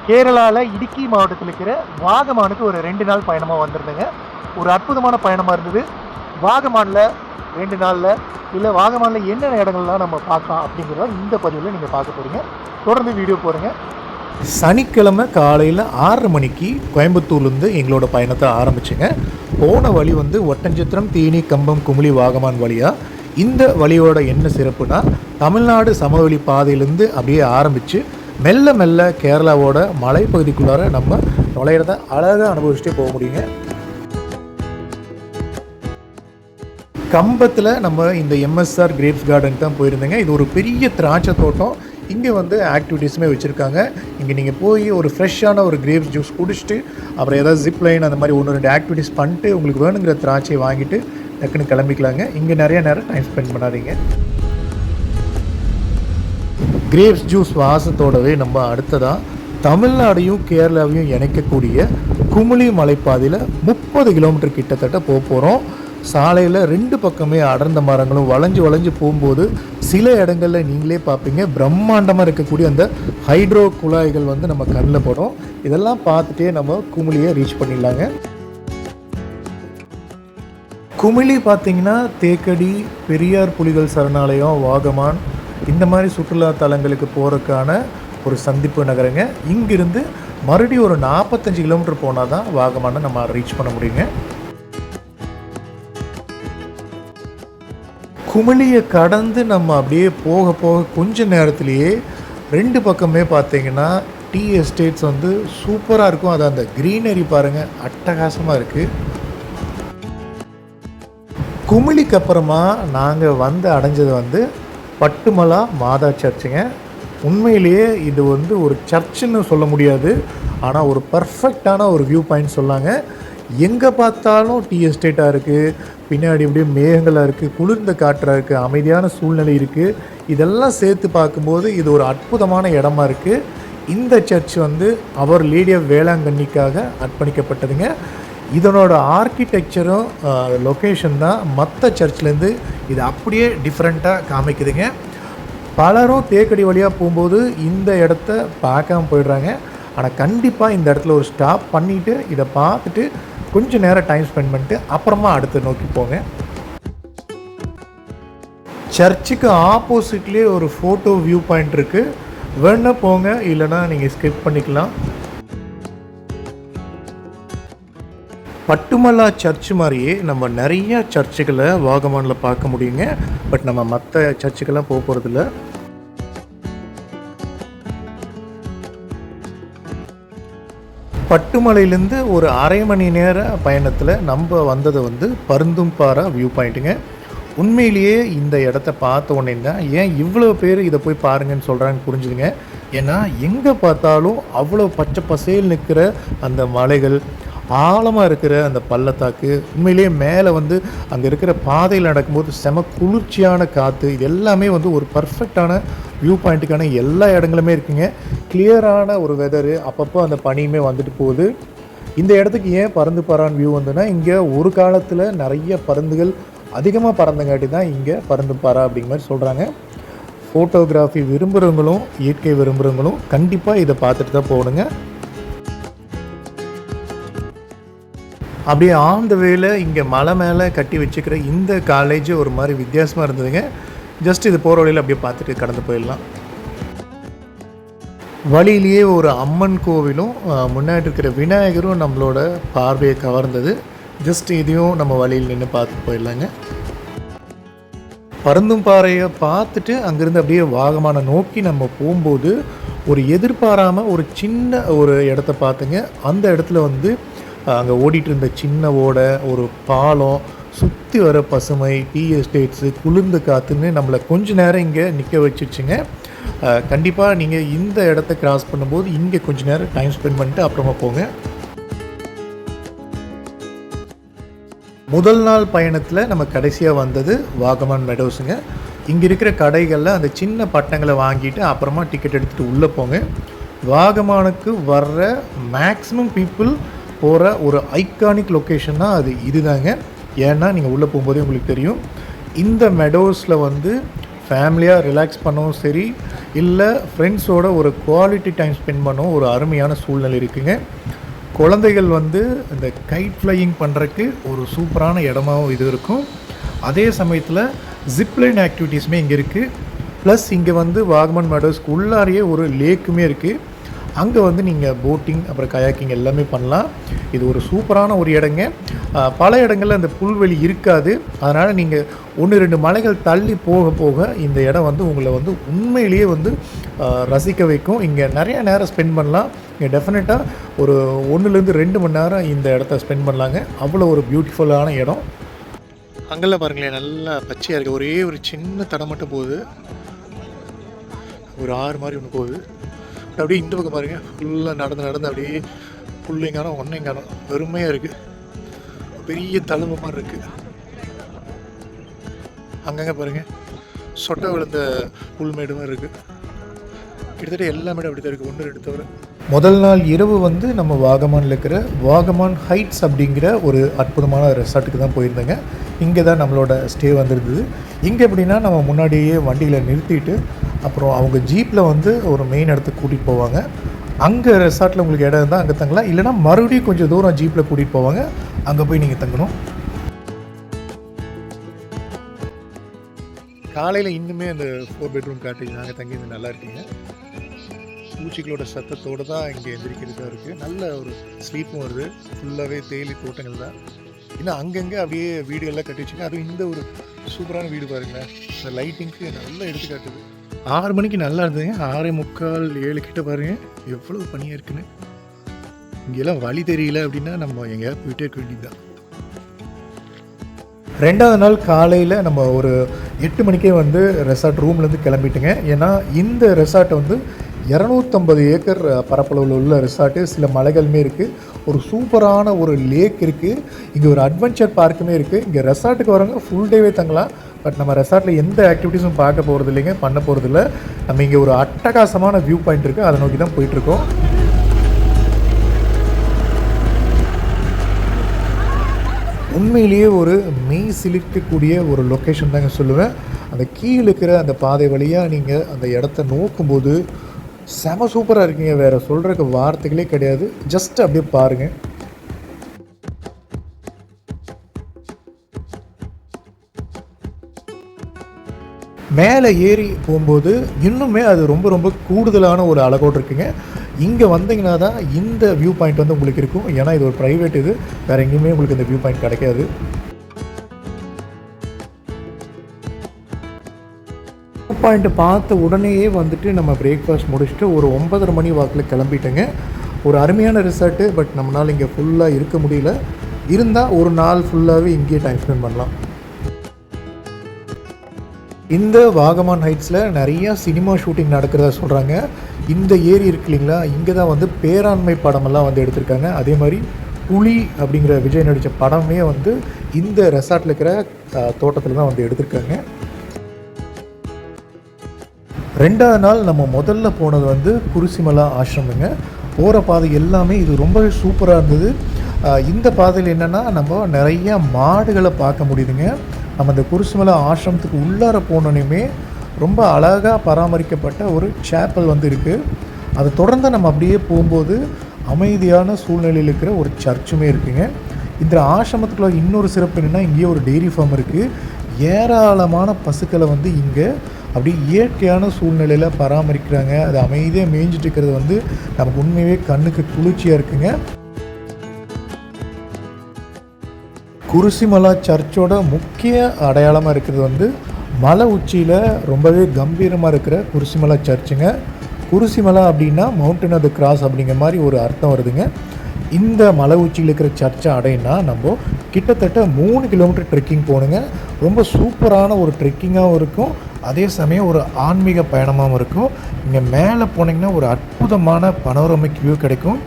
கேரளாவில் இடுக்கி மாவட்டத்தில் இருக்கிற வாகமானுக்கு ஒரு 2 நாள் பயணமாக வந்திருந்தேங்க. ஒரு அற்புதமான பயணமாக இருந்தது. வாகமானில் 2 நாளில் இல்லை வாகமானில் என்னென்ன இடங்கள்லாம் நம்ம பார்க்கலாம் அப்படிங்கிறத இந்த பதிவில் நீங்கள் பார்க்க போகிறீங்க. தொடர்ந்து வீடியோ போகிறீங்க. சனிக்கிழமை காலையில் 6:30 மணிக்கு கோயம்புத்தூர்லேருந்து எங்களோட பயணத்தை ஆரம்பிச்சுங்க. போன வழி ஒட்டஞ்சத்திரம், தேனி, கம்பம், குமுளி, வாகமான் வழியாக. இந்த வழியோட என்ன சிறப்புனா, தமிழ்நாடு சமவெளி பாதையிலேருந்து அப்படியே ஆரம்பித்து மெல்ல மெல்ல கேரளாவோட மலைப்பகுதிக்குள்ளார நம்ம நுழையிறத அழகாக அனுபவிச்சுட்டே போக முடியுங்க. கம்பத்தில் நம்ம இந்த எம்எஸ்ஆர் கிரேப்ஸ் கார்டன் தான் போயிருந்தேங்க. இது ஒரு பெரிய திராட்சை தோட்டம். இங்கே ஆக்டிவிட்டீஸுமே வச்சுருக்காங்க. இங்கே நீங்கள் போய் ஒரு ஃப்ரெஷ்ஷான ஒரு கிரேப்ஸ் ஜூஸ் குடிச்சிட்டு அப்புறம் ஏதாவது ஜிப் லைன் அந்த மாதிரி 1-2 ஆக்டிவிட்டீஸ் பண்ணிட்டு உங்களுக்கு வேணுங்கிற திராட்சையை வாங்கிட்டு டக்குன்னு கிளம்பிக்கலாங்க. இங்கே நிறைய நேரம் டைம் ஸ்பெண்ட் பண்ணாதீங்க. கிரேப்ஸ் ஜூஸ் வாசத்தோடவே நம்ம அடுத்ததாக தமிழ்நாடையும் கேரளாவையும் இணைக்கக்கூடிய குமுளி மலைப்பாதையில் 30 கிலோமீட்டர் கிட்டத்தட்ட போக போகிறோம். சாலையில் 2 பக்கமே அடர்ந்த மரங்களும் வளைஞ்சு போகும்போது சில இடங்களில் நீங்களே பார்ப்பீங்க பிரம்மாண்டமாக இருக்கக்கூடிய அந்த ஹைட்ரோ குழாய்கள் நம்ம கண்ணில் படும். இதெல்லாம் பார்த்துட்டே நம்ம குமுளியை ரீச் பண்ணிடலாங்க. குமுளி பார்த்திங்கன்னா தேக்கடி, பெரியார் புலிகள் சரணாலயம், வாகமான் இந்த மாதிரி சுற்றுலா தலங்களுக்கு போகிறதுக்கான ஒரு சந்திப்பு நகரங்க. இங்கிருந்து மறுபடியும் ஒரு 45 கிலோமீட்டர் போனால் தான் வாகமானை நம்ம ரீச் பண்ண முடியுங்க. குமுளியை கடந்து நம்ம அப்படியே போக கொஞ்ச நேரத்துலேயே 2 பக்கமே பார்த்திங்கன்னா டீ எஸ்டேட்ஸ் சூப்பராக இருக்கும். அது அந்த க்ரீனரி பாருங்கள், அட்டகாசமாக இருக்குது. குமுளிக்கு அப்புறமா நாங்கள் அடைஞ்சது பட்டுமலா மாதா சர்ச்சுங்க. உண்மையிலேயே இது ஒரு சர்ச்சுன்னு சொல்ல முடியாது, ஆனால் ஒரு பர்ஃபெக்டான ஒரு வியூ பாயிண்ட் சொல்லாங்க. எங்கே பார்த்தாலும் டீ எஸ்டேட்டாக இருக்குது, பின்னாடி அப்படியே மேகங்களாக இருக்குது, குளிர்ந்த காற்றாக இருக்குது, அமைதியான சூழ்நிலை இருக்குது. இதெல்லாம் சேர்த்து பார்க்கும்போது இது ஒரு அற்புதமான இடமா இருக்குது. இந்த சர்ச் அவர் லேடி ஆஃப் வேளாங்கண்ணிக்காக அர்ப்பணிக்கப்பட்டதுங்க. இதனோட ஆர்கிடெக்சரும் லொக்கேஷன் தான் மற்ற சர்ச்லேருந்து இது அப்படியே டிஃப்ரெண்ட்டாக காமிக்குதுங்க. பலரும் தேக்கடி வழியாக போகும்போது இந்த இடத்த பார்க்காம போயிடுறாங்க. ஆனால் கண்டிப்பாக இந்த இடத்துல ஒரு ஸ்டாப் பண்ணிவிட்டு இதை பார்த்துட்டு கொஞ்சம் நேரம் டைம் ஸ்பெண்ட் பண்ணிட்டு அப்புறமா அடுத்து நோக்கி போங்க. சர்ச்சுக்கு ஆப்போசிட்லேயே ஒரு ஃபோட்டோ வியூ பாயிண்ட் இருக்குது. வேணா போங்க, இல்லைனா நீங்கள் ஸ்கிப் பண்ணிக்கலாம். பட்டுமலா சர்ச் மாதிரியே நம்ம நிறைய சர்ச்சுகளை வாகமானில் பார்க்க முடியுங்க. பட் நம்ம மற்ற சர்ச்சுக்கெல்லாம் போக போகிறதில்ல. பட்டுமலையிலேருந்து ஒரு அரை மணி நேர பயணத்தில் நம்ம வந்தது பருந்தும்பாறை வியூ பாயிண்ட்டுங்க. உண்மையிலேயே இந்த இடத்த பார்த்த உடனே தான் ஏன் இவ்வளோ பேர் இதை போய் பாருங்கன்னு சொல்கிறாங்கன்னு புரிஞ்சுதுங்க. ஏன்னா எங்கே பார்த்தாலும் அவ்வளோ பச்சை பசேல் நிற்கிற அந்த மலைகள், ஆழமாக இருக்கிற அந்த பள்ளத்தாக்கு, உண்மையிலேயே மேலே அங்கே இருக்கிற பாதையில் நடக்கும்போது செம குளிர்ச்சியான காற்று, இது எல்லாமே ஒரு பர்ஃபெக்டான வியூ பாயிண்ட்டுக்கான எல்லா இடங்களுமே இருக்குங்க. கிளியரான ஒரு வெதரு, அப்பப்போ அந்த பனியுமே போகுது. இந்த இடத்துக்கு ஏன் பருந்துப்பாறான் வியூ இங்கே ஒரு காலத்தில் நிறைய பருந்துகள் அதிகமாக பறந்தங்காட்டி தான் இங்கே பருந்துப்பாறா அப்படிங்கிற மாதிரி சொல்கிறாங்க. ஃபோட்டோகிராஃபி விரும்புகிறவங்களும் இயற்கை விரும்புகிறவங்களும் கண்டிப்பாக இதை பார்த்துட்டு தான் போகணுங்க. அப்படியே ஆன் த வேல இங்கே மலை மேலே கட்டி வச்சுக்கிற இந்த காலேஜ் ஒரு மாதிரி வித்தியாசமாக இருந்ததுங்க. ஜஸ்ட் இது போகிற வழியில் அப்படியே பார்த்துட்டு கடந்து போயிடலாம். வழியிலேயே ஒரு அம்மன் கோவிலும் முன்னாடி இருக்கிற விநாயகரும் நம்மளோட பார்வையை கவர்ந்தது. ஜஸ்ட் இதையும் நம்ம வழியில் நின்று பார்த்துட்டு போயிடலாங்க. பருந்தும்பாறையை பார்த்துட்டு அங்கேருந்து அப்படியே வாகமானை நோக்கி நம்ம போகும்போது ஒரு எதிர்பாராமல் ஒரு சின்ன ஒரு இடத்த பார்த்துங்க. அந்த இடத்துல அங்கே ஓடிட்டு இருந்த சின்ன ஓடை, ஒரு பாலம், சுற்றி வர பசுமை, டீ எஸ்டேட்ஸு, குளிர்ந்த காற்றுன்னு நம்மளை கொஞ்ச நேரம் இங்கே நிற்க வச்சுச்சுங்க. கண்டிப்பாக நீங்கள் இந்த இடத்த கிராஸ் பண்ணும்போது இங்கே கொஞ்சம் நேரம் டைம் ஸ்பெண்ட் பண்ணிட்டு அப்புறமா போங்க. முதல் நாள் பயணத்தில் நம்ம கடைசியாக வந்தது வாகமான் மெடோஸுங்க. இங்கே இருக்கிற கடைகளில் அந்த சின்ன பட்டங்களை வாங்கிட்டு அப்புறமா டிக்கெட் எடுத்துகிட்டு உள்ளே போங்க. வாகமானுக்கு வர்ற மேக்ஸிமம் பீப்புள் போகிற ஒரு ஐகானிக் லொக்கேஷன்னா அது இதுதாங்க. ஏன்னா நீங்கள் உள்ளே போகும்போதே உங்களுக்கு தெரியும், இந்த மெடோஸில் வந்து ஃபேமிலியாக ரிலாக்ஸ் பண்ணவும் சரி, இல்லை ஃப்ரெண்ட்ஸோட ஒரு குவாலிட்டி டைம் ஸ்பெண்ட் பண்ணவும் ஒரு அருமையான சூழ்நிலை இருக்குங்க. குழந்தைகள் வந்து இந்த கைட் ஃப்ளையிங் பண்ணுறதுக்கு ஒரு சூப்பரான இடமாவும் இது இருக்கும். அதே சமயத்தில் ஜிப்லைன் ஆக்டிவிட்டீஸுமே இங்கே இருக்குது. ப்ளஸ் இங்கே வந்து வாகமன் மெடோஸ்க்கு உள்ளாரையே ஒரு லேக்குமே இருக்குது. அங்கே வந்து நீங்கள் போட்டிங் அப்புறம் கயாக்கிங் எல்லாமே பண்ணலாம். இது ஒரு சூப்பரான ஒரு இடங்க. பல இடங்களில் அந்த புல்வெளி இருக்காது. அதனால் நீங்கள் 1-2 மலைகள் தள்ளி போக போக இந்த இடம் வந்து உங்களை வந்து உண்மையிலேயே வந்து ரசிக்க வைக்கும். இங்கே நிறைய நேரம் ஸ்பெண்ட் பண்ணலாம். இங்கே டெஃபினட்டாக ஒரு 1-2 மணி நேரம் இந்த இடத்த ஸ்பெண்ட் பண்ணலாங்க. அவ்வளோ ஒரு பியூட்டிஃபுல்லான இடம். அங்கெல்லாம் பாருங்களேன், நல்லா பச்சையாக இருக்குது. ஒரே ஒரு சின்ன தடம் மட்டும் போகுது, ஒரு ஆறு மாதிரி ஒன்று போகுது. அப்படியே இந்த பக்கம் பாருங்கள், ஃபுல்லாக நடந்து அப்படியே புள்ளைங்கானம் ஒன்னைங்கானம் பெருமையாக இருக்குது. பெரிய தழும்பு மாதிரி இருக்குது. அங்கங்கே பாருங்கள் சொட்டை விழுந்த புல்மேடு மாதிரி இருக்குது. கிட்டத்தட்ட எல்லா மேடும் அப்படி தான் இருக்குது, 1-2 தவிர. முதல் நாள் இரவு வந்து நம்ம வாகமானில் இருக்கிற வாகமான் ஹைட்ஸ் அப்படிங்கிற ஒரு அற்புதமான ரெசார்ட்டுக்கு தான் போயிருந்தேங்க. இங்கே தான் நம்மளோட ஸ்டே வந்துருந்தது. இங்கே எப்படின்னா நம்ம முன்னாடியே வண்டிகளை நிறுத்திட்டு அப்புறம் அவங்க ஜீப்பில் வந்து ஒரு மெயின் இடத்துக்கு கூட்டிகிட்டு போவாங்க. அங்கே ரெசார்ட்டில் உங்களுக்கு இடம் இருந்தால் அங்கே தங்கலாம், இல்லைனா மறுபடியும் கொஞ்சம் தூரம் ஜீப்பில் கூட்டிகிட்டு போவாங்க, அங்கே போய் நீங்கள் தங்கணும். காலையில் இன்னுமே அந்த 4 பெட்ரூம் காட்டேஜ் நாங்கள் தங்கியிருந்து நல்லா இருக்குங்க. பூச்சிகளோட சத்தத்தோடு தான் இங்கே எந்திரிக்கிறதா இருக்குது. நல்ல ஒரு ஸ்லீப்பும் வருது. ஃபுல்லாகவே தேயிலை தோட்டங்கள் தான். இன்னும் அங்கங்கே அப்படியே வீடுகள்லாம் கட்டி வச்சுங்க. அதுவும் இந்த ஒரு சூப்பரான வீடு பாருங்களேன், இந்த லைட்டிங்க்கு நல்லா எடுத்துக்காட்டுது. 6 மணிக்கு நல்லா இருந்ததுங்க. 6:45, 7 கிட்ட பாருங்கள் எவ்வளோ பனியாக இருக்குன்னு. இங்கெல்லாம் வழி தெரியல அப்படின்னா நம்ம எங்கேயாவது போயிட்டே இருக்க வேண்டியது தான். 2வது நாள் காலையில் நம்ம ஒரு 8 மணிக்கே வந்து ரெசார்ட் ரூம்லேருந்து கிளம்பிட்டுங்க. ஏன்னா இந்த ரெசார்ட்டை வந்து 250 ஏக்கர் பரப்பளவில் உள்ள ரெசார்ட்டு. சில மலைகளுமே இருக்குது, ஒரு சூப்பரான ஒரு லேக் இருக்குது, இங்கே ஒரு அட்வென்ச்சர் பார்க்குமே இருக்குது. இங்கே ரெசார்ட்டுக்கு வரவங்க ஃபுல் டேவே தங்கலாம். பட் நம்ம ரெசார்ட்டில் எந்த ஆக்டிவிட்டீஸும் பார்க்க போகிறது இல்லைங்க, பண்ண போகிறது இல்லை. நம்ம இங்கே ஒரு அட்டகாசமான வியூ பாயிண்ட் இருக்குது, அதை நோக்கி தான் போயிட்டுருக்கோம். உண்மையிலேயே ஒரு மெய் சிலிர்க்கக்கூடிய ஒரு லொக்கேஷன் தாங்க சொல்லுவேன். அந்த கீழே இருக்கிற அந்த பாதை வழியாக நீங்கள் அந்த இடத்த நோக்கும்போது செம சூப்பராக இருக்குங்க. வேறு சொல்கிறதுக்கு வார்த்தைகளே கிடையாது. ஜஸ்ட் அப்படியே பாருங்கள். மேலே ஏறி போகும்போது இன்னுமே அது ரொம்ப ரொம்ப கூடுதலான ஒரு அழகோடு இருக்குங்க. இங்கே வந்தீங்கன்னா தான் இந்த வியூ பாயிண்ட் வந்து உங்களுக்கு இருக்கும். ஏன்னா இது ஒரு ப்ரைவேட், இது வேறு எங்கேயுமே உங்களுக்கு இந்த வியூ பாயிண்ட் கிடைக்காது. வியூ பாயிண்ட்டை பார்த்த உடனேயே வந்துட்டு நம்ம பிரேக்ஃபாஸ்ட் முடிச்சுட்டு ஒரு 9:30 மணி வாக்கில் கிளம்பிட்டேங்க. ஒரு அருமையான ரிசார்ட்டு. பட் நம்மளால் இங்கே ஃபுல்லாக இருக்க முடியல. இருந்தால் ஒரு நாள் ஃபுல்லாகவே இங்கேயே டைம் ஸ்பெண்ட் பண்ணலாம். இந்த வாகமான் ஹைட்ஸில் நிறையா சினிமா ஷூட்டிங் நடக்கிறதா சொல்கிறாங்க. இந்த ஏரி இருக்கு இல்லைங்களா, இங்கே தான் வந்து பேராண்மை படமெல்லாம் வந்து எடுத்திருக்காங்க. அதே மாதிரி புலி அப்படிங்கிற விஜய் நடித்த படமே வந்து இந்த ரெசார்ட்டில் இருக்கிற தோட்டத்தில் தான் வந்து எடுத்திருக்காங்க. 2வது நாள் நம்ம முதல்ல போனது வந்து குருசிமலா ஆசிரமங்க. போகிற பாதை எல்லாமே இது ரொம்பவே சூப்பராக இருந்தது. இந்த பாதையில் என்னென்னா நம்ம நிறையா மாடுகளை பார்க்க முடியுதுங்க. நம்ம இந்த குருசிமலா ஆசிரமத்துக்கு உள்ளார போனோன்னே ரொம்ப அழகாக பராமரிக்கப்பட்ட ஒரு சேப்பல் வந்து இருக்குது. அதை தொடர்ந்து நம்ம அப்படியே போகும்போது அமைதியான சூழ்நிலையில் இருக்கிற ஒரு சர்ச்சுமே இருக்குங்க. இந்த ஆசிரமத்துக்குள்ள இன்னொரு சிறப்பு என்னென்னா, இங்கேயே ஒரு டெய்ரி ஃபார்ம் இருக்குது. ஏராளமான பசுக்களை வந்து இங்கே அப்படி இயற்கையான சூழ்நிலையில் பராமரிக்கிறாங்க. அது அமைதியாக மேய்ஞ்சிட்டு இருக்கிறது வந்து நமக்கு உண்மையே கண்ணுக்கு குளிர்ச்சியாக இருக்குங்க. குருசிமலா சர்ச்சோட முக்கிய அடையாளமாக இருக்கிறது வந்து மலை உச்சியில் ரொம்பவே கம்பீரமாக இருக்கிற குருசிமலா சர்ச்சுங்க. குருசிமலா அப்படின்னா மவுண்டன் ஆஃப் த கிராஸ் அப்படிங்கிற மாதிரி ஒரு அர்த்தம் வருதுங்க. இந்த மலை உச்சியில் இருக்கிற சர்ச்சை அடையினா நம்ம கிட்டத்தட்ட 3 கிலோமீட்டர் ட்ரெக்கிங் போகணுங்க. ரொம்ப சூப்பரான ஒரு ட்ரெக்கிங்காகவும் இருக்கும், அதே சமயம் ஒரு ஆன்மீக பயணமாகவும் இருக்கும். இங்கே மேலே போனீங்கன்னா ஒரு அற்புதமான பனோரமிக் வியூ கிடைக்கும்.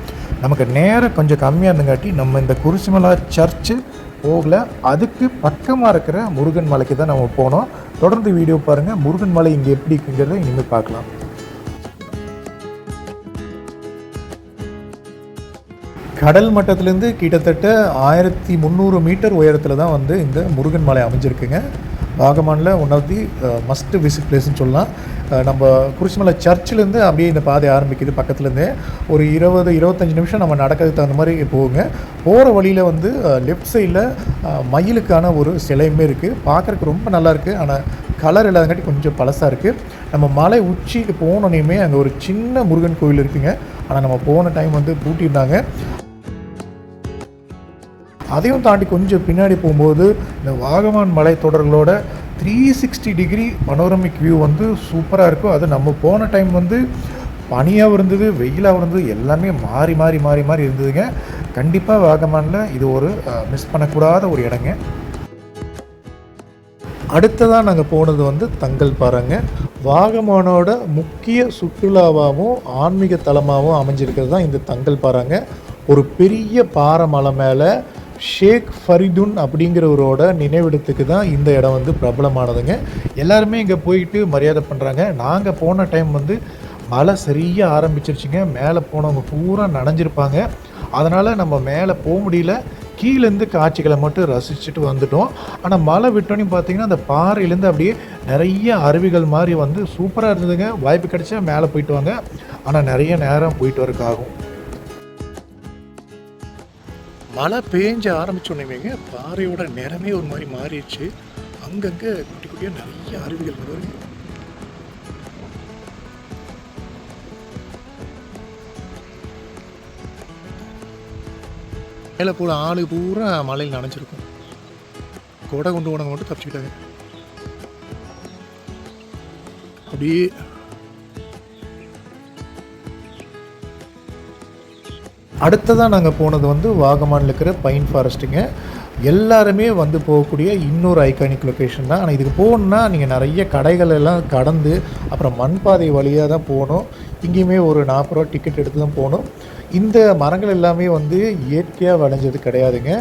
நமக்கு நேரம் கொஞ்சம் கம்மியாக இருந்தங்காட்டி நம்ம இந்த குருசிமலா சர்ச்சு போகல. அதுக்கு பக்கமாக இருக்கிற முருகன் மலைக்கு தான் நம்ம போனோம். தொடர்ந்து வீடியோ பாருங்கள். முருகன் மலை இங்கே எப்படி இருக்குங்கிறத இனிமேல் பார்க்கலாம். கடல் மட்டத்திலேருந்து கிட்டத்தட்ட 1300 மீட்டர் உயரத்தில் தான் வந்து இந்த முருகன் மலை அமைஞ்சிருக்குங்க. வாகமானில் one of the must visit பிளேஸ்ன்னு சொல்லலாம். நம்ம குறிச்சிமலை சர்ச்சிலேருந்து அப்படியே இந்த பாதை ஆரம்பிக்குது. பக்கத்துலேருந்தே ஒரு 20-25 நிமிஷம் நம்ம நடக்கிறதுக்கு தகுந்த மாதிரி போகுங்க. போகிற வழியில் வந்து லெஃப்ட் சைடில் மயிலுக்கான ஒரு சிலையுமே இருக்குது. பார்க்குறக்கு ரொம்ப நல்லாயிருக்கு. ஆனால் கலர் இல்லாதங்காட்டி கொஞ்சம் பழசாக இருக்குது. நம்ம மலை உச்சிக்கு போனோன்னே அங்கே ஒரு சின்ன முருகன் கோவில் இருக்குங்க. ஆனால் நம்ம போன டைம் வந்து பூட்டியிருந்தாங்க. அதையும் தாண்டி கொஞ்சம் பின்னாடி போகும்போது இந்த வாகமான் மலை தொடர்களோட 360 டிகிரி பனோரமிக் வியூ வந்து சூப்பராக இருக்கும். அது நம்ம போன டைம் வந்து பனியாகவும் இருந்தது, வெயிலாகவும் இருந்தது, எல்லாமே மாறி மாறி மாறி மாறி இருந்ததுங்க. கண்டிப்பாக வாகமானில் இது ஒரு மிஸ் பண்ணக்கூடாத ஒரு இடங்க. அடுத்ததாக நாங்கள் போனது வந்து தங்கல் பாறைங்க. வாகமானோட முக்கிய சுற்றுலாவாகவும் ஆன்மீக தலமாகவும் அமைஞ்சிருக்கிறது தான் இந்த தங்கல் பாறைங்க. ஒரு பெரிய பாறை மலை மேலே ஷேக் ஃபரிதுன் அப்படிங்கிறவரோட நினைவிடத்துக்கு தான் இந்த இடம் வந்து பிரபலமானதுங்க. எல்லாருமே இங்கே போயிட்டு மரியாதை பண்ணுறாங்க. நாங்கள் போன டைம் வந்து மழை சரியாக ஆரம்பிச்சிருச்சுங்க. மேலே போனவங்க பூரா நனைஞ்சிருப்பாங்க. அதனால் நம்ம மேலே போக முடியல. கீழேருந்து காட்சிகளை மட்டும் ரசிச்சுட்டு வந்துட்டோம். ஆனால் மழை விட்டோன்னு பார்த்தீங்கன்னா அந்த பாறையிலேருந்து அப்படியே நிறைய அருவிகள் மாதிரி வந்து சூப்பராக இருந்ததுங்க. வாய்ப்பு கிடைச்சா மேலே போயிட்டு வாங்க. ஆனால் நிறைய நேரம் போயிட்டு வரக்காகும். மழை பேஞ்ச ஆரம்பிச்சோன்னேங்க பாறையோட நிறமே ஒரு மாதிரி மாறிடுச்சு. அங்கங்கே குட்டி குட்டியாக நிறைய அருவிகள் வருது. மேலே போல ஆளு பூரா மலையில் நனைஞ்சிருக்கும். கொடை கொண்டு போனவங்க மட்டும் தப்பிச்சுக்கிட்டாங்க. அப்படியே அடுத்ததாக நாங்கள் போனது வந்து வாகமானில் இருக்கிற பைன் ஃபாரஸ்ட்டுங்க. எல்லாருமே வந்து போகக்கூடிய இன்னொரு ஐகானிக் லொக்கேஷன் தான். ஆனால் இதுக்கு போகணுன்னா நீங்கள் நிறைய கடைகள் எல்லாம் கடந்து அப்புறம் மண்பாதை வழியாக தான் போகணும். இங்கேயுமே ஒரு 40 ரூபா டிக்கெட் எடுத்து தான் போகணும். இந்த மரங்கள் எல்லாமே வந்து இயற்கையாக விளைஞ்சது கிடையாதுங்க.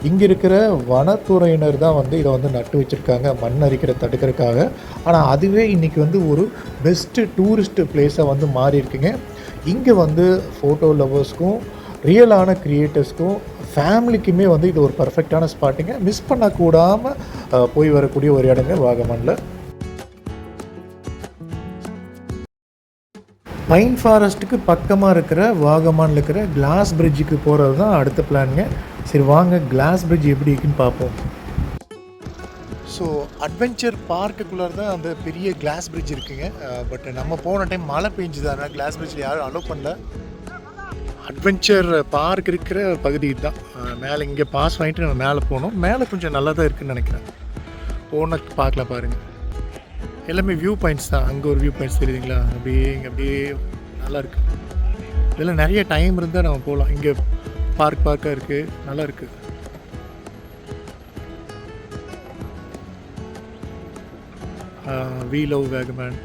இங்கே இருக்கிற வனத்துறையினர் தான் வந்து இதை வந்து நட்டு வச்சுருக்காங்க மண் அரிக்கிற தடுக்கிறதுக்காக. ஆனால் அதுவே இன்றைக்கி வந்து ஒரு பெஸ்ட்டு டூரிஸ்ட் பிளேஸாக வந்து மாறி இருக்குங்க. இங்கே வந்து ஃபோட்டோ லவர்ஸ்க்கும் ரியலான க்ரியேட்டர்ஸ்க்கும் ஃபேமிலிக்குமே வந்து இது ஒரு பர்ஃபெக்டான ஸ்பாட்டுங்க. மிஸ் பண்ணக்கூடாமல் போய் வரக்கூடிய ஒரு இடங்க வாகமானில். பைன் ஃபாரஸ்ட்டுக்கு பக்கமாக இருக்கிற வாகமானில் இருக்கிற கிளாஸ் பிரிட்ஜுக்கு போகிறது தான் அடுத்த பிளானுங்க. சரி வாங்க கிளாஸ் பிரிட்ஜ் எப்படி இருக்குன்னு பார்ப்போம். ஸோ அட்வென்ச்சர் பார்க்குக்குள்ளே தான் அந்த பெரிய கிளாஸ் பிரிட்ஜ் இருக்குங்க. பட் நம்ம போன டைம் மழை பெஞ்சுதானா கிளாஸ் பிரிட்ஜில் யாரும் அலோவ் பண்ணல. அட்வென்ச்சர் பார்க் இருக்கிற பகுதி தான். மேலே இங்கே பாஸ் வாங்கிட்டு நம்ம மேலே போனோம். மேலே கொஞ்சம் நல்லா தான் இருக்குதுன்னு நினைக்கிறேன். போன பார்க்கலாம் பாருங்கள். எல்லாமே வியூ பாயிண்ட்ஸ் தான். அங்கே ஒரு வியூ பாயிண்ட்ஸ் தெரியுதுங்களா? அப்படியே இங்கே அப்படியே நல்லா இருக்குது. இதெல்லாம் நிறைய டைம் இருந்தால் நம்ம போகலாம். இங்கே பார்க்காக இருக்குது, நல்லா இருக்குது. We love Vagaman.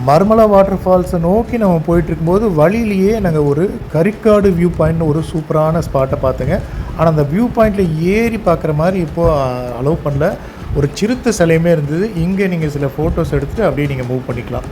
Marmala water ஃபால்ஸை நோக்கி நம்ம போயிட்டுருக்கும்போது வழியிலேயே நாங்கள் ஒரு கரிக்காடு வியூ பாயிண்ட்னு ஒரு சூப்பரான ஸ்பாட்டை பார்த்தோங்க. ஆனால் அந்த வியூ பாயிண்டில் ஏறி பார்க்குற மாதிரி இப்போது அலோவ் பண்ணல. ஒரு சிறுத்தை சிலையுமே இருந்தது. இங்கே நீங்கள் சில ஃபோட்டோஸ் எடுத்துகிட்டு அப்படியே நீங்கள் மூவ் பண்ணிக்கலாம்.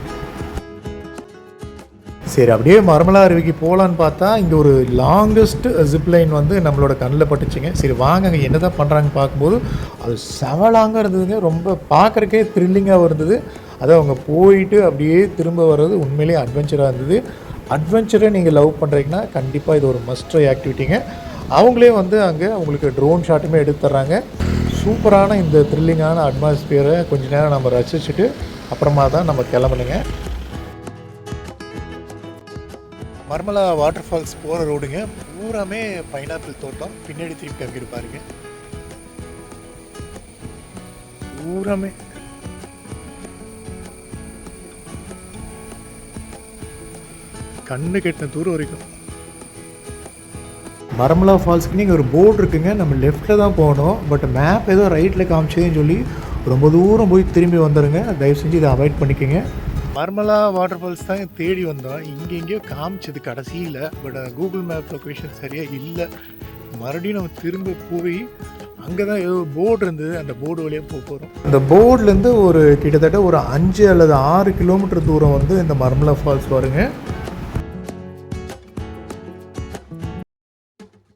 சரி அப்படியே மர்மலா அருவிக்கு போகலான்னு பார்த்தா இங்கே ஒரு லாங்கஸ்ட் ஜிப்லைன் வந்து நம்மளோட கண்ணில் பட்டுச்சுங்க. சரி வாங்க அங்கே என்ன தான் பண்ணுறாங்கன்னு பார்க்கும்போது அது செவலாங்க இருந்ததுங்க. ரொம்ப பார்க்குறக்கே த்ரில்லிங்காக இருந்தது. அதை அவங்க போயிட்டு அப்படியே திரும்ப வர்றது உண்மையிலேயே அட்வென்ச்சராக இருந்தது. அட்வென்ச்சரை நீங்கள் லவ் பண்ணுறீங்கன்னா கண்டிப்பாக இது ஒரு மஸ்ட் ட்ரை ஆக்டிவிட்டிங்க. அவங்களே வந்து அங்கே உங்களுக்கு ட்ரோன் ஷாட்டுமே எடுத்து தர்றாங்க. சூப்பரான இந்த த்ரில்லிங்கான அட்மாஸ்பியரை கொஞ்ச நேரம் நம்ம ரசிச்சுட்டு அப்புறமா தான் நம்ம கிளம்புனுங்க. மர்மலா வாட்டர் ஃபால்ஸ் போகிற ரோடுங்க பூராமே பைனாப்பிள் தோட்டம். பின்னாடி திருப்பி காமிக்கிட்டு பாருங்க. பூராமே கண்ணு கெட்டின தூரம் வரைக்கும். மர்மலா ஃபால்ஸ்க்கு நீங்கள் ஒரு போர்டு இருக்குங்க. நம்ம லெஃப்ட்டில் தான் போகணும். பட் மேப் ஏதோ ரைட்டில் காமிச்சதுன்னு சொல்லி ரொம்ப தூரம் போய் திரும்பி வந்துடுங்க. தயவு செஞ்சு இதை அவாய்ட் பண்ணிக்கோங்க. மர்மலா வாட்டர் ஃபால்ஸ் தான் தேடி வந்தோம். எங்கேயோ காமிச்சது கடைசியில், பட் கூகுள் மேப் லொக்கேஷன் சரியாக இல்லை. மறுபடியும் நம்ம திரும்ப போய் அங்கே தான் ஏதோ போர்டு இருந்தது, அந்த போர்டு வழியாக போக போகிறோம். அந்த போர்ட்லேருந்து ஒரு கிட்டத்தட்ட ஒரு 5 அல்லது 6 கிலோமீட்டர் தூரம் வந்து இந்த மர்மலா ஃபால்ஸ் வருங்க.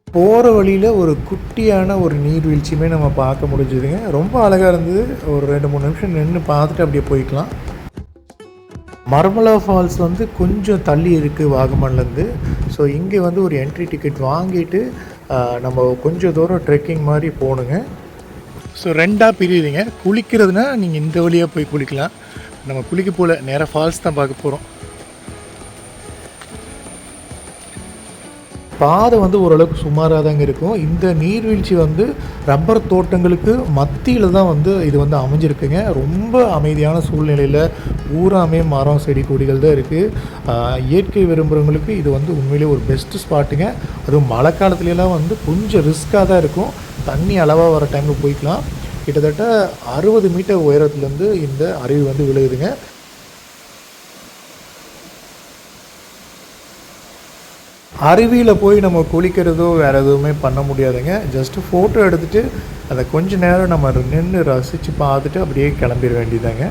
போகிற வழியில் ஒரு குட்டியான ஒரு நீர்வீழ்ச்சியுமே நம்ம பார்க்க முடிஞ்சுதுங்க. ரொம்ப அழகாக இருந்தது. ஒரு 2-3 நிமிஷம் நின்று பார்த்துட்டு அப்படியே போய்க்கலாம். மர்மலா ஃபால்ஸ் வந்து கொஞ்சம் தள்ளி இருக்குது வாகமன்லேருந்து. ஸோ இங்கே வந்து ஒரு என்ட்ரி டிக்கெட் வாங்கிட்டு நம்ம கொஞ்சம் தூரம் ட்ரெக்கிங் மாதிரி போகணுங்க. ஸோ 2ஆக பிரியுதுங்க. குளிக்கிறதுனா நீங்கள் இந்த வழியாக போய் குளிக்கலாம். நம்ம குளிக்க போகல, நேராக ஃபால்ஸ் தான் பார்க்க போகிறோம். பாதை வந்து ஓரளவுக்கு சுமாராக தாங்க இருக்கும். இந்த நீர்வீழ்ச்சி வந்து ரப்பர் தோட்டங்களுக்கு மத்தியில் தான் வந்து இது வந்து அமைஞ்சிருக்குங்க. ரொம்ப அமைதியான சூழ்நிலையில் பூராமே மரம் செடி கொடிகள் தான் இருக்குது. இயற்கை விரும்புகிறவங்களுக்கு இது வந்து உண்மையிலே ஒரு பெஸ்ட்டு ஸ்பாட்டுங்க. அதுவும் மழை காலத்துலலாம் வந்து கொஞ்சம் ரிஸ்க்காக தான் இருக்கும். தண்ணி அளவாக வர டைமில் போய்க்கலாம். கிட்டத்தட்ட 60 மீட்டர் உயரத்துலேருந்து இந்த அருவி வந்து விழுகுதுங்க. அருவியில் போய் நம்ம குளிக்கிறதோ வேறு எதுவுமே பண்ண முடியாதுங்க. ஜஸ்ட்டு ஃபோட்டோ எடுத்துகிட்டு அதை கொஞ்ச நேரம் நம்ம நின்று ரசித்து பார்த்துட்டு அப்படியே கிளம்பிட வேண்டியதாங்க.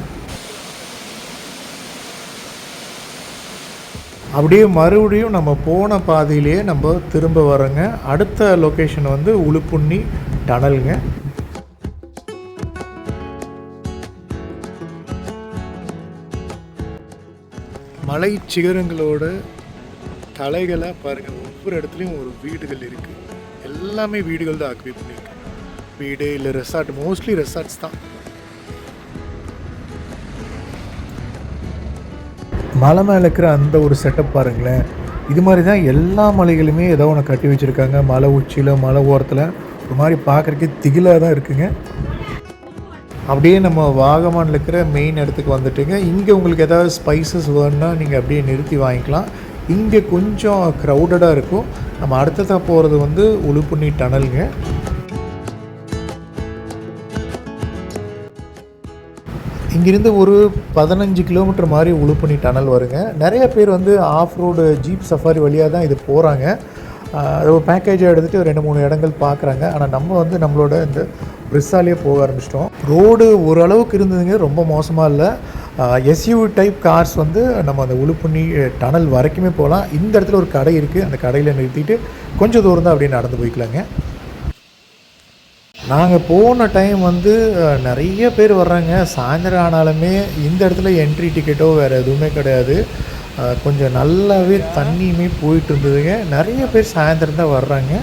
அப்படியே மறுபடியும் நம்ம போன பாதையிலேயே நம்ம திரும்ப வரோங்க. அடுத்த லொக்கேஷன் வந்து உளுப்புண்ணி டனலுங்க. மலை சிகரங்களோட தலைகளாக பாருங்கள். ஒவ்வொரு இடத்துலையும் ஒரு வீடுகள் இருக்குது. எல்லாமே வீடுகள் தான் ஆக்குபை பண்ணியிருக்கு. வீடு இல்லை ரெசார்ட், மோஸ்ட்லி ரெசார்ட்ஸ் தான். மலை மேலே இருக்கிற அந்த ஒரு செட்டப் பாருங்களேன். இது மாதிரி தான் எல்லா மலைகளுமே ஏதோ ஒன்று கட்டி வச்சுருக்காங்க. மலை உச்சியில், மலை ஓரத்தில் ஒரு மாதிரி பார்க்குறக்கே திகிலாக தான் இருக்குங்க. அப்படியே நம்ம வாகமானில் இருக்கிற மெயின் இடத்துக்கு வந்துட்டுங்க. இங்கே உங்களுக்கு ஏதாவது ஸ்பைசஸ் வேணுன்னா நீங்கள் அப்படியே நிறுத்தி வாங்கிக்கலாம். இங்கே கொஞ்சம் க்ரௌடடாக இருக்கும். நம்ம அடுத்ததாக போகிறது வந்து உளுப்புண்ணி டனலுங்க. இங்கிருந்து ஒரு 15 கிலோமீட்டர் மாதிரி உளுப்புண்ணி டனல் வருங்க. நிறைய பேர் வந்து ஆஃப் ரோடு ஜீப் சஃபாரி வழியாக தான் இது போகிறாங்க. அது ஒரு பேக்கேஜாக எடுத்துகிட்டு 2-3 இடங்கள் பார்க்குறாங்க. ஆனால் நம்ம வந்து நம்மளோட இந்த பிரிஸ்ஸாலேயே போக ஆரம்பிச்சிட்டோம். ரோடு ஓரளவுக்கு இருந்ததுங்க, ரொம்ப மோசமாக இல்லை. எஸ்யூவி டைப் கார்ஸ் வந்து நம்ம அந்த உளுப்புண்ணி டனல் வரைக்குமே போகலாம். இந்த இடத்துல ஒரு கடை இருக்குது. அந்த கடையில் நிறுத்திட்டு கொஞ்சம் தூரம் தான் அப்படியே நடந்து போய்க்கலாங்க. நாங்கள் போன டைம் வந்து நிறைய பேர் வர்றாங்க. சாயந்தரம் ஆனாலுமே இந்த இடத்துல என்ட்ரி டிக்கெட்டோ வேறு எதுவுமே கிடையாது. கொஞ்சம் நல்லாவே தண்ணியுமே போயிட்டு இருந்ததுங்க. நிறைய பேர் சாயந்தரம் தான் வர்றாங்க.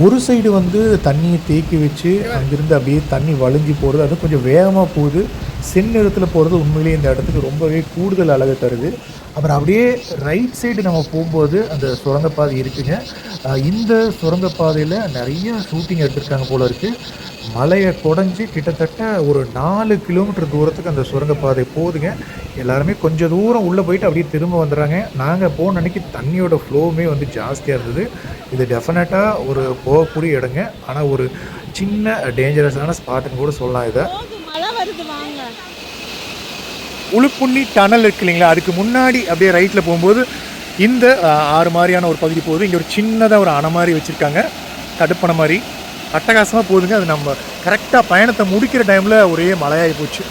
ஒரு சைடு வந்து தண்ணியை தேக்கி வச்சு அங்கேருந்து அப்படியே தண்ணி வழிஞ்சி போகிறது, அது கொஞ்சம் வேகமாக போகுது. செந்நிறத்தில் போகிறது உண்மையிலேயே இந்த இடத்துக்கு ரொம்பவே கூடுதல் அழகு தருது. அப்புறம் அப்படியே ரைட் சைடு நம்ம போகும்போது அந்த சுரங்கப்பாதை இருக்குங்க. இந்த சுரங்கப்பாதையில் நிறைய ஷூட்டிங் எடுத்திருக்காங்க போல இருக்குது. மலையை குடஞ்சி கிட்டத்தட்ட ஒரு 4 கிலோமீட்டர் தூரத்துக்கு அந்த சுரங்கப்பாதை போகுதுங்க. எல்லாருமே கொஞ்சம் தூரம் உள்ளே போயிட்டு அப்படியே திரும்ப வந்துடுறாங்க. நாங்கள் போன அன்றைக்கி தண்ணியோட ஃப்ளோவுமே வந்து ஜாஸ்தியாக இருந்தது. இது டெஃபினட்டாக ஒரு போகக்கூடிய இடங்க. ஆனால் ஒரு சின்ன டேஞ்சரஸான ஸ்பாட்டுன்னு கூட சொல்லலாம். இதை உளுப்புண்ணி டனல் இருக்கு இல்லைங்களா, அதுக்கு முன்னாடி அப்படியே ரைட்டில் போகும்போது இந்த ஆறு மாதிரியான ஒரு பகுதி போகுது. இங்கே ஒரு சின்னதாக ஒரு அணை மாதிரி வச்சுருக்காங்க, தடுப்பணை மாதிரி. அட்டகாசமாக போகுதுங்க. அது நம்ம கரெக்டாக பயணத்தை முடிக்கிற டைமில் ஒரே மழையாகி போச்சு.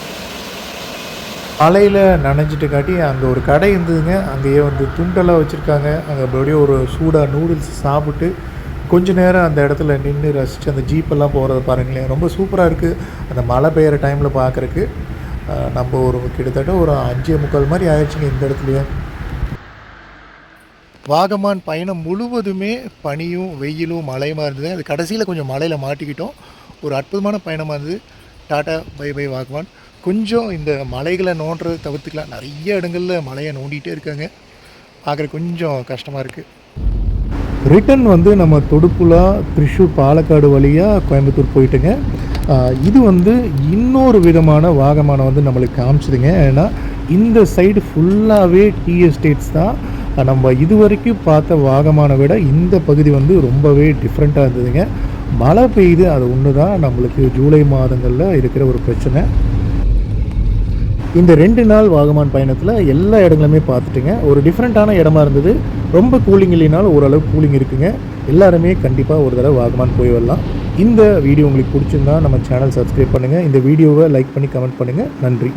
மலையில் நனைஞ்சிட்டு காட்டி அங்கே ஒரு கடை இருந்ததுங்க. அங்கேயே வந்து துண்டெல்லாம் வச்சுருக்காங்க. அங்கே அப்படியே ஒரு சூடாக நூடுல்ஸ் சாப்பிட்டு கொஞ்ச நேரம் அந்த இடத்துல நின்று ரசித்து அந்த ஜீப்பெல்லாம் போகிறத பாருங்களேன். ரொம்ப சூப்பராக இருக்குது அந்த மழை பெய்கிற டைமில் பார்க்குறக்கு. நம்ம ஒரு கிட்டத்தட்ட ஒரு 5:45 மாதிரி ஆயிடுச்சுங்க இந்த இடத்துலையே. வாகமான் பயணம் முழுவதுமே பனியும் வெயிலும் மழையுமாக இருந்தது. அது கடைசியில் கொஞ்சம் மழையில் மாட்டிக்கிட்டோம். ஒரு அற்புதமான பயணமாக இருந்தது. Tata bye bye Vagamon. கொஞ்சம் இந்த மலைகளை நோண்டுறது தவிர்த்துக்கலாம். நிறைய இடங்களில் மலையை நோண்டிகிட்டே இருக்காங்க. பார்க்குற கொஞ்சம் கஷ்டமாக இருக்குது. ரிட்டன் வந்து நம்ம தொடுப்புழா, திரிஷூர், பாலக்காடு வழியாக கோயம்புத்தூர் போயிட்டுங்க. இது வந்து இன்னொரு விதமான வாகமானை வந்து நம்மளுக்கு காமிச்சிதுங்க. ஏன்னா இந்த சைடு ஃபுல்லாகவே டீ எஸ்டேட்ஸ் தான். நம்ம இது வரைக்கும் பார்த்த வாகமானை விட இந்த பகுதி வந்து ரொம்பவே டிஃப்ரெண்ட்டாக இருந்ததுங்க. மழை பெய்யுது, அது ஒன்று தான் நம்மளுக்கு ஜூலை மாதங்களில் இருக்கிற ஒரு பிரச்சனை. இந்த 2 நாள் வாகமான் பயணத்தில் எல்லா இடங்களுமே பார்த்துட்டுங்க. ஒரு டிஃப்ரெண்ட்டான இடமா இருந்தது. ரொம்ப கூலிங் இல்லைனாலும் ஓரளவு கூலிங் இருக்குங்க. எல்லாருமே கண்டிப்பாக ஒரு தடவை வாகமான் போய் வரலாம். இந்த வீடியோ உங்களுக்கு பிடிச்சிருந்தா நம்ம சேனல் சப்ஸ்கிரைப் பண்ணுங்கள். இந்த வீடியோவை லைக் பண்ணி கமெண்ட் பண்ணுங்கள். நன்றி.